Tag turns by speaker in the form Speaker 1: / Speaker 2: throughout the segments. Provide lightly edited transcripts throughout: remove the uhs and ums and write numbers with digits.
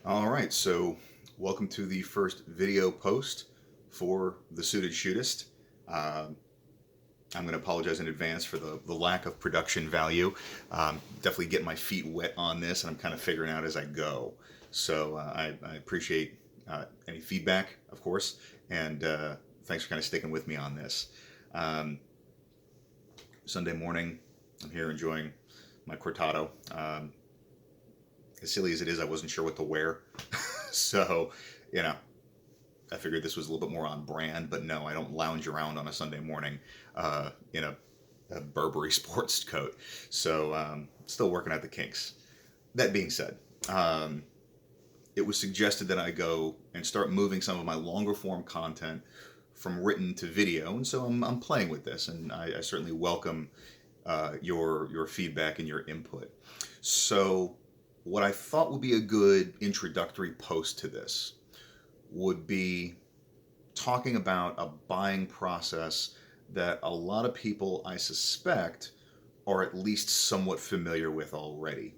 Speaker 1: All right, so welcome to the first video post for The Suited Shootist. Um I'm going to apologize in advance for the lack of production value. Definitely getting my feet wet on this, and I'm kind of figuring out as I go. So I appreciate any feedback, of course, and thanks for kind of sticking with me on this. Um, Sunday morning, I'm here enjoying my cortado. As silly as it is, I wasn't sure what to wear. So, you know, I figured this was a little bit more on brand, but no, I don't lounge around on a Sunday morning in a Burberry sports coat. So, still working out the kinks. That being said, um, it was suggested that I go and start moving some of my longer form content from written to video, and so I'm playing with this, and I certainly welcome your feedback and your input. So, what I thought would be a good introductory post to this would be talking about a buying process that a lot of people, I suspect, are at least somewhat familiar with already.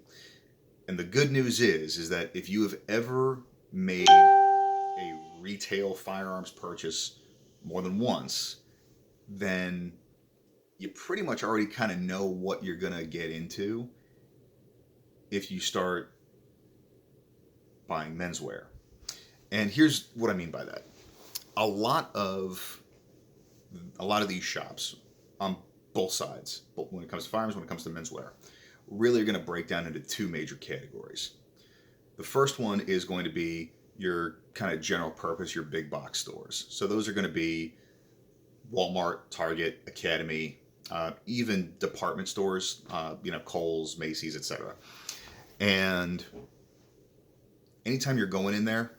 Speaker 1: And the good news is that if you have ever made a retail firearms purchase more than once, then you pretty much already kind of know what you're going to get into if you start buying menswear. And here's what I mean by that. A lot of a lot of these shops on both sides, but when it comes to firearms, when it comes to menswear, really are going to break down into two major categories. The first one is going to be your kind of general purpose, your big box stores. So those are going to be Walmart, Target, Academy, even department stores, Kohl's, Macy's, etc. And anytime you're going in there,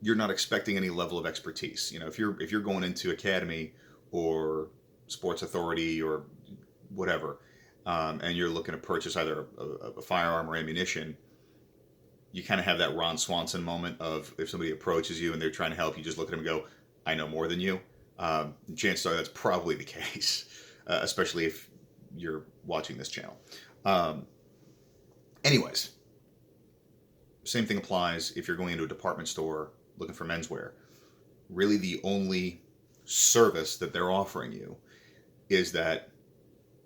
Speaker 1: you're not expecting any level of expertise. If you're going into Academy or Sports Authority or whatever, and you're looking to purchase either a firearm or ammunition, you kind of have that Ron Swanson moment of if somebody approaches you and they're trying to help, you just look at them and go, "I know more than you." Chances are that's probably the case, especially if you're watching this channel. Um, Anyways, same thing applies if you're going into a department store looking for menswear. Really, the only service that they're offering you is that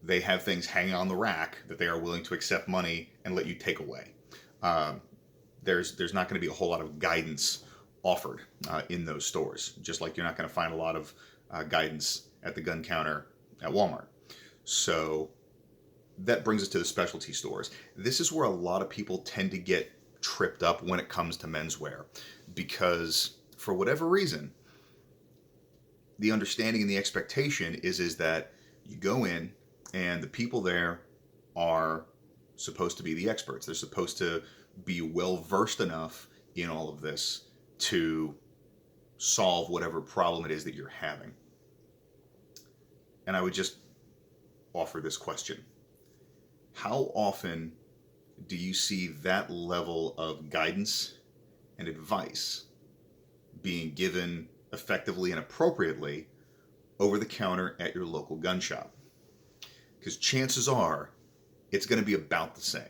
Speaker 1: they have things hanging on the rack that they are willing to accept money and let you take away. Um, there's not going to be a whole lot of guidance offered in those stores, just like you're not going to find a lot of guidance at the gun counter at Walmart. So that brings us to the specialty stores. This is where a lot of people tend to get tripped up when it comes to menswear because for whatever reason, the understanding and the expectation is that you go in and the people there are supposed to be the experts. They're supposed to be well versed enough in all of this to solve whatever problem it is that you're having. And I would just offer this question. How often do you see that level of guidance and advice being given effectively and appropriately over the counter at your local gun shop? Because chances are it's going to be about the same.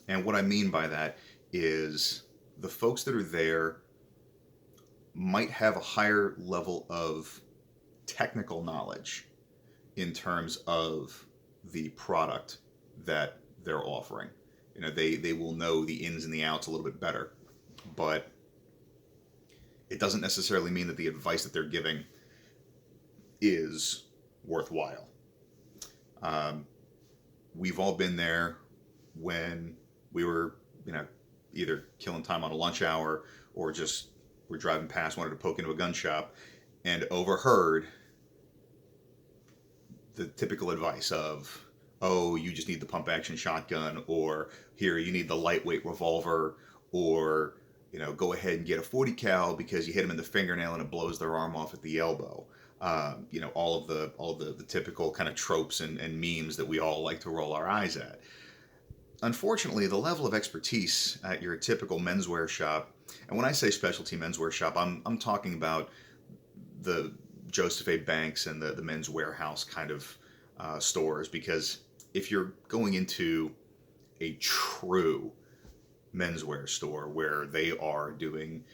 Speaker 1: And what I mean by that is the folks that are there might have a higher level of technical knowledge in terms of the product that they're offering. They will know the ins and the outs a little bit better, but it doesn't necessarily mean that the advice that they're giving is worthwhile. Um, we've all been there when we were, either killing time on a lunch hour or just we're driving past, wanted to poke into a gun shop, and overheard the typical advice of, "Oh, you just need the pump action shotgun," or "Here, you need the lightweight revolver," or go ahead and get a 40 cal because you hit them in the fingernail and it blows their arm off at the elbow. All of the typical kind of tropes and memes that we all like to roll our eyes at. Unfortunately, the level of expertise at your typical menswear shop, and when I say specialty menswear shop, I'm talking about the Joseph A. Banks and the Men's Warehouse kind of stores, because if you're going into a true menswear store where they are doing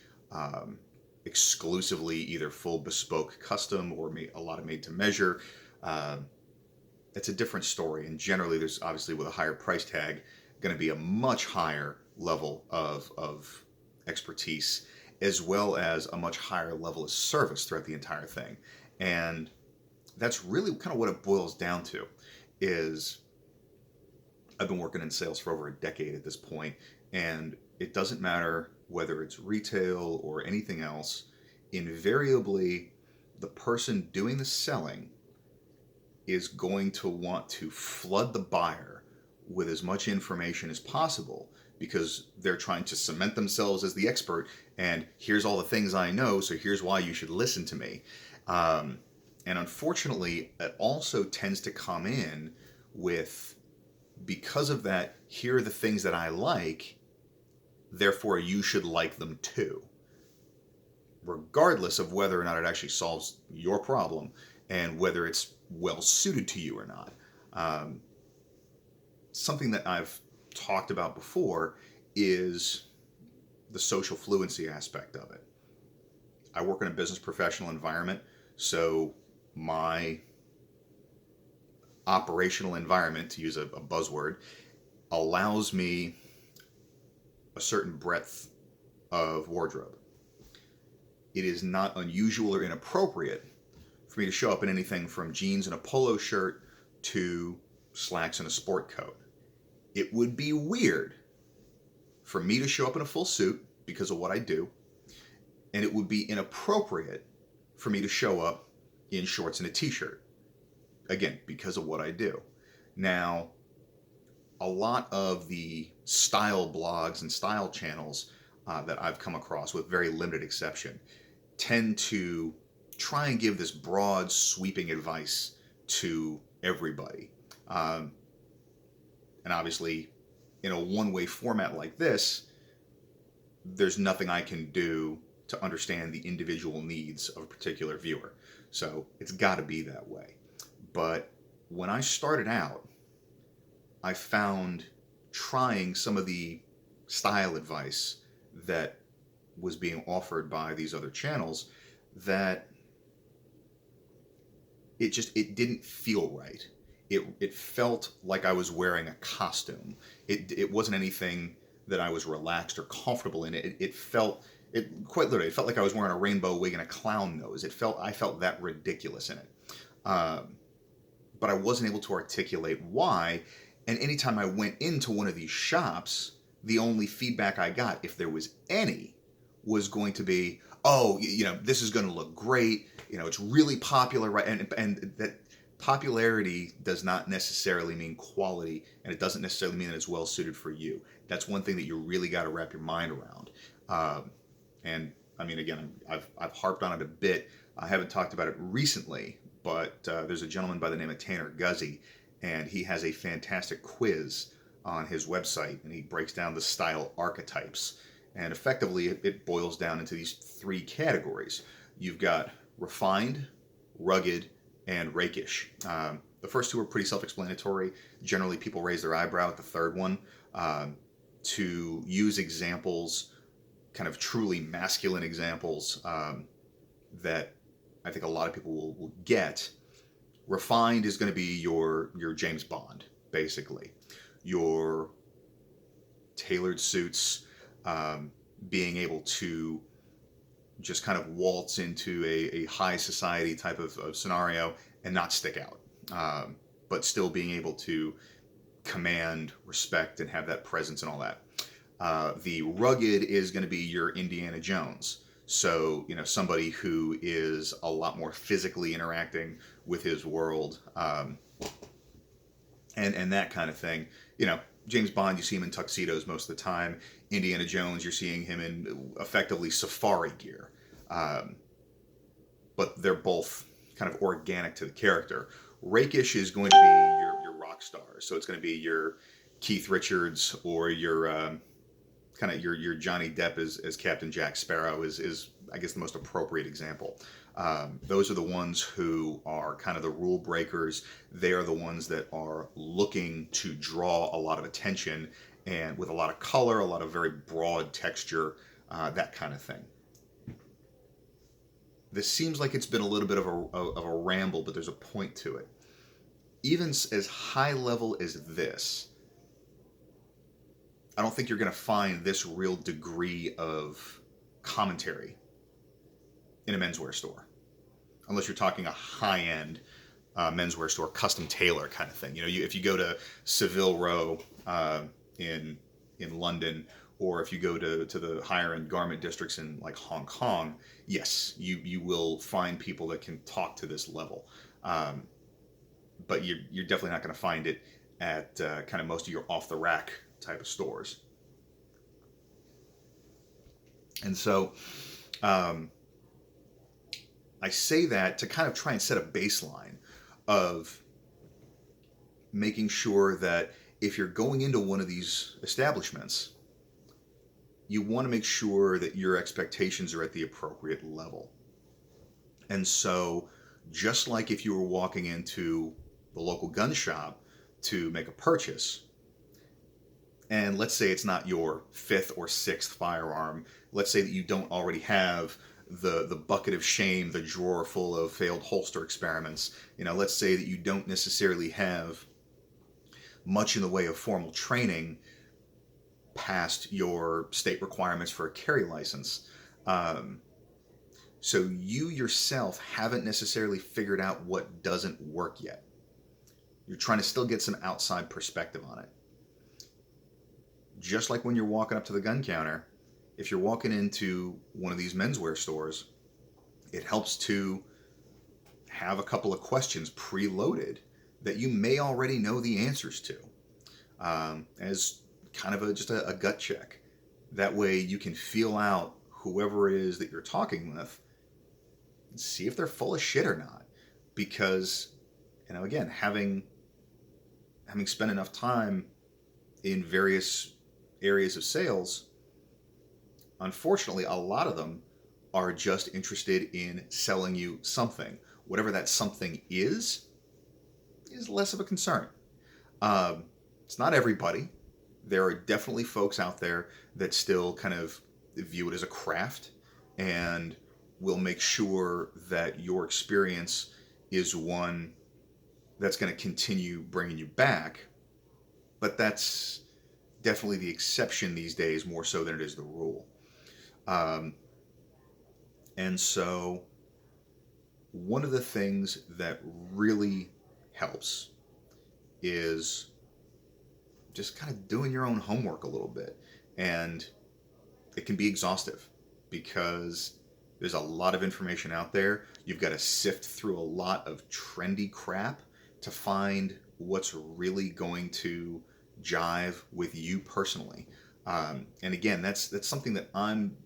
Speaker 1: exclusively either full bespoke custom or a lot of made to measure. It's a different story, and generally there's obviously, with a higher price tag, going to be a much higher level of expertise, as well as a much higher level of service throughout the entire thing. And that's really kind of what it boils down to. Is I've been working in sales for over a decade at this point, and it doesn't matter whether it's retail or anything else, invariably the person doing the selling is going to want to flood the buyer with as much information as possible, because they're trying to cement themselves as the expert, and here's all the things I know, so here's why you should listen to me. And unfortunately, it also tends to come in with, because of that, here are the things that I like, therefore you should like them too, regardless of whether or not it actually solves your problem and whether it's well suited to you or not. Something that I've talked about before is the social fluency aspect of it. I work in a business professional environment, so my operational environment, to use a buzzword, allows me a certain breadth of wardrobe. It is not unusual or inappropriate for me to show up in anything from jeans and a polo shirt to slacks and a sport coat. It would be weird for me to show up in a full suit because of what I do, and it would be inappropriate for me to show up in shorts and a t-shirt, again, because of what I do. Now, a lot of the style blogs and style channels that I've come across, with very limited exception, tend to try and give this broad, sweeping advice to everybody. And obviously, in a one-way format like this, there's nothing I can do to understand the individual needs of a particular viewer. So it's got to be that way. But when I started out, I found, trying some of the style advice that was being offered by these other channels, that it didn't feel right. It felt like I was wearing a costume. It wasn't anything that I was relaxed or comfortable in. It felt, quite literally, it felt like I was wearing a rainbow wig and a clown nose. I felt that ridiculous in it. But I wasn't able to articulate why. And anytime I went into one of these shops, the only feedback I got, if there was any, was going to be, oh, this is going to look great. It's really popular, right? And that popularity does not necessarily mean quality, and it doesn't necessarily mean that it's well suited for you. That's one thing that you really got to wrap your mind around. And I mean, again, I've harped on it a bit. I haven't talked about it recently, but there's a gentleman by the name of Tanner Guzzi, and he has a fantastic quiz on his website, and he breaks down the style archetypes. And effectively, it boils down into these three categories. You've got refined, rugged, and rakish. The first two are pretty self-explanatory. Generally, people raise their eyebrow at the third one. To use examples, kind of truly masculine examples, that I think a lot of people will get. Refined is going to be your James Bond, basically. Your tailored suits, being able to just kind of waltz into a high society type of scenario and not stick out, but still being able to command respect and have that presence and all that. The rugged is going to be your Indiana Jones. So, somebody who is a lot more physically interacting with his world, and that kind of thing. James Bond, you see him in tuxedos most of the time. Indiana Jones, you're seeing him in effectively safari gear. But they're both kind of organic to the character. Rakish is going to be your rock stars. So it's going to be your Keith Richards, or your kind of your Johnny Depp as Captain Jack Sparrow is I guess the most appropriate example. Those are the ones who are kind of the rule breakers. They are the ones that are looking to draw a lot of attention and with a lot of color, a lot of very broad texture, that kind of thing. This seems like it's been a little bit of a ramble, but there's a point to it. Even as high level as this, I don't think you're going to find this real degree of commentary in a menswear store, unless you're talking a high-end menswear store, custom tailor kind of thing. You know, if you go to Savile Row in London, or if you go to the higher-end garment districts in like Hong Kong, yes, you will find people that can talk to this level. But you're definitely not going to find it at kind of most of your off-the-rack type of stores. And so I say that to kind of try and set a baseline of making sure that if you're going into one of these establishments, you want to make sure that your expectations are at the appropriate level. And so just like if you were walking into the local gun shop to make a purchase, and let's say it's not your fifth or sixth firearm, let's say that you don't already have the bucket of shame, the drawer full of failed holster experiments, you know, let's say that you don't necessarily have much in the way of formal training past your state requirements for a carry license. So you yourself haven't necessarily figured out what doesn't work yet. You're trying to still get some outside perspective on it. Just like when you're walking up to the gun counter, if you're walking into one of these menswear stores, it helps to have a couple of questions preloaded that you may already know the answers to, as kind of just a gut check. That way you can feel out whoever it is that you're talking with and see if they're full of shit or not. Because, you know, again, having spent enough time in various areas of sales, unfortunately, a lot of them are just interested in selling you something. Whatever that something is less of a concern. It's not everybody. There are definitely folks out there that still kind of view it as a craft and will make sure that your experience is one that's going to continue bringing you back. But that's definitely the exception these days, more so than it is the rule. And so one of the things that really helps is just kind of doing your own homework a little bit. And it can be exhaustive because there's a lot of information out there. You've got to sift through a lot of trendy crap to find what's really going to jive with you personally. And again, that's something that I'm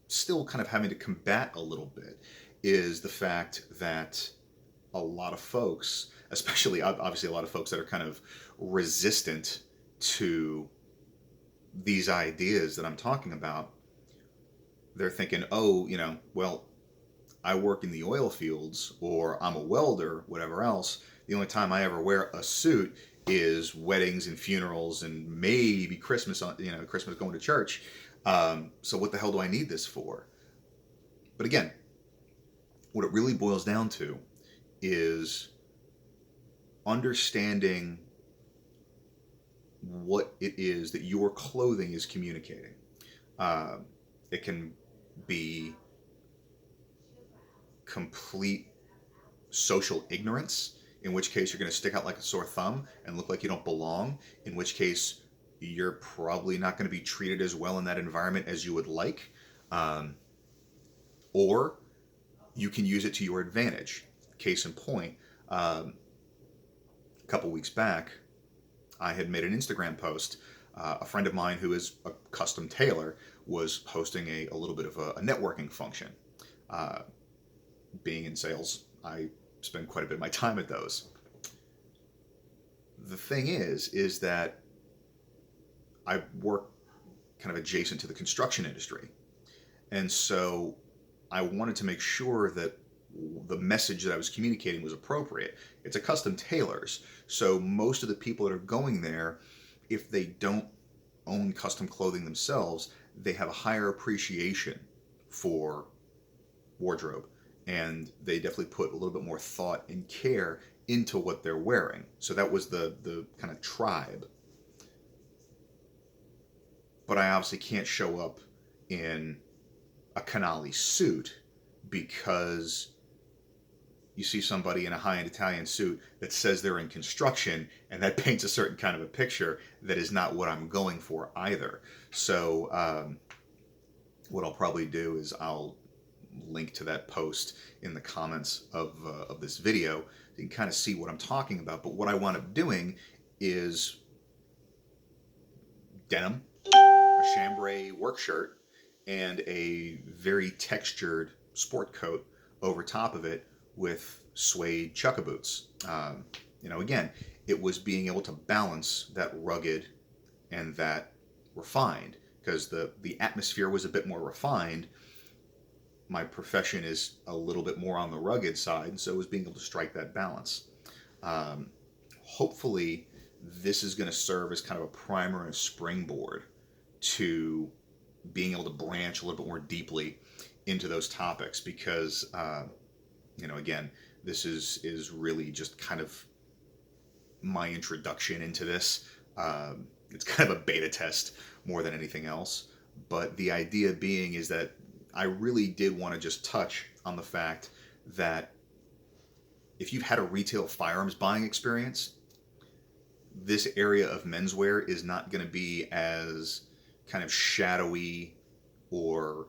Speaker 1: still kind of having to combat a little bit, is the fact that a lot of folks, especially obviously a lot of folks that are kind of resistant to these ideas that I'm talking about, they're thinking, oh, you know, well, I work in the oil fields, or I'm a welder, whatever else. The only time I ever wear a suit is weddings and funerals and maybe Christmas, Christmas going to church. So what the hell do I need this for? But again, what it really boils down to is understanding what it is that your clothing is communicating. It can be complete social ignorance, in which case you're going to stick out like a sore thumb and look like you don't belong, in which case you're probably not going to be treated as well in that environment as you would like. Or you can use it to your advantage. Case in point, a couple weeks back, I had made an Instagram post. A friend of mine who is a custom tailor was hosting a little bit of a networking function. Being in sales, I spend quite a bit of my time at those. The thing is that I work kind of adjacent to the construction industry. And so I wanted to make sure that the message that I was communicating was appropriate. It's a custom tailors, so most of the people that are going there, if they don't own custom clothing themselves, they have a higher appreciation for wardrobe, and they definitely put a little bit more thought and care into what they're wearing. So that was the kind of tribe. But I obviously can't show up in a Canali suit, because you see somebody in a high-end Italian suit that says they're in construction, and that paints a certain kind of a picture that is not what I'm going for either. So what I'll probably do is I'll link to that post in the comments of this video. You can kind of see what I'm talking about. But what I wound up doing is denim, a chambray work shirt, and a very textured sport coat over top of it with suede chukka boots. Again, it was being able to balance that rugged and that refined, because the atmosphere was a bit more refined. My profession is a little bit more on the rugged side, so it was being able to strike that balance. Hopefully, this is going to serve as kind of a primer and a springboard to being able to branch a little bit more deeply into those topics, because again, this is really just kind of my introduction into this. It's kind of a beta test more than anything else, but the idea being is that I really did want to just touch on the fact that if you've had a retail firearms buying experience, this area of menswear is not going to be as kind of shadowy or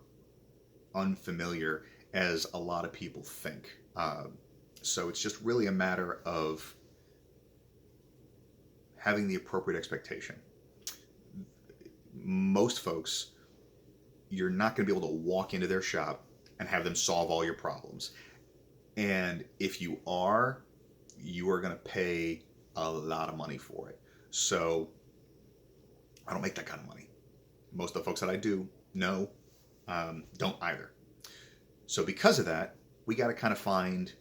Speaker 1: unfamiliar as a lot of people think. So it's just really a matter of having the appropriate expectation. Most folks, you're not going to be able to walk into their shop and have them solve all your problems. And if you are going to pay a lot of money for it. So I don't make that kind of money. Most of the folks that I do know don't either. So because of that, we got to kind of find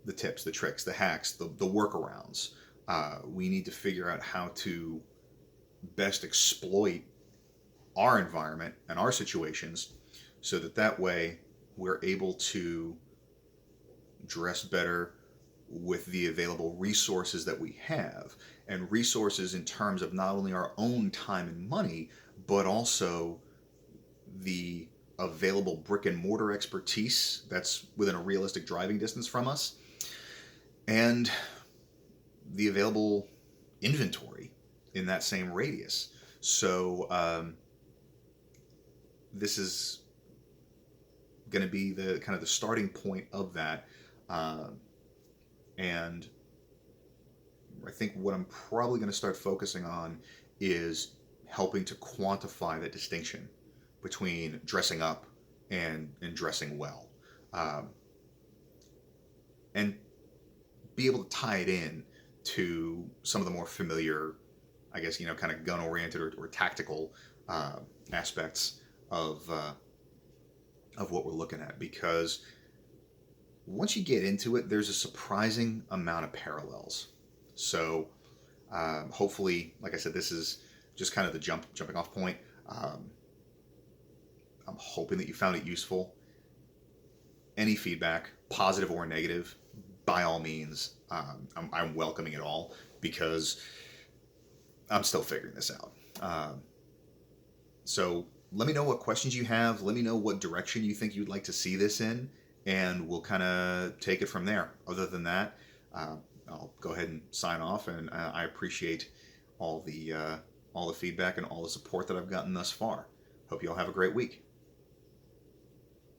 Speaker 1: the tips, the tricks, the hacks, the workarounds. We need to figure out how to best exploit our environment and our situations, so that way we're able to dress better with the available resources that we have, and resources in terms of not only our own time and money, but also the available brick and mortar expertise that's within a realistic driving distance from us, and the available inventory in that same radius. So this is going to be the kind of the starting point of that. And I think what I'm probably going to start focusing on is helping to quantify that distinction between dressing up and dressing well, and be able to tie it in to some of the more familiar, I guess, kind of gun-oriented or tactical aspects of what we're looking at. Because once you get into it, there's a surprising amount of parallels. So hopefully, like I said, this is just kind of the jumping off point. I'm hoping that you found it useful. Any feedback, positive or negative, by all means, I'm welcoming it all, because I'm still figuring this out. So let me know what questions you have. Let me know what direction you think you'd like to see this in, and we'll kind of take it from there. Other than that, I'll go ahead and sign off, and I appreciate all the feedback and all the support that I've gotten thus far. Hope you all have a great week.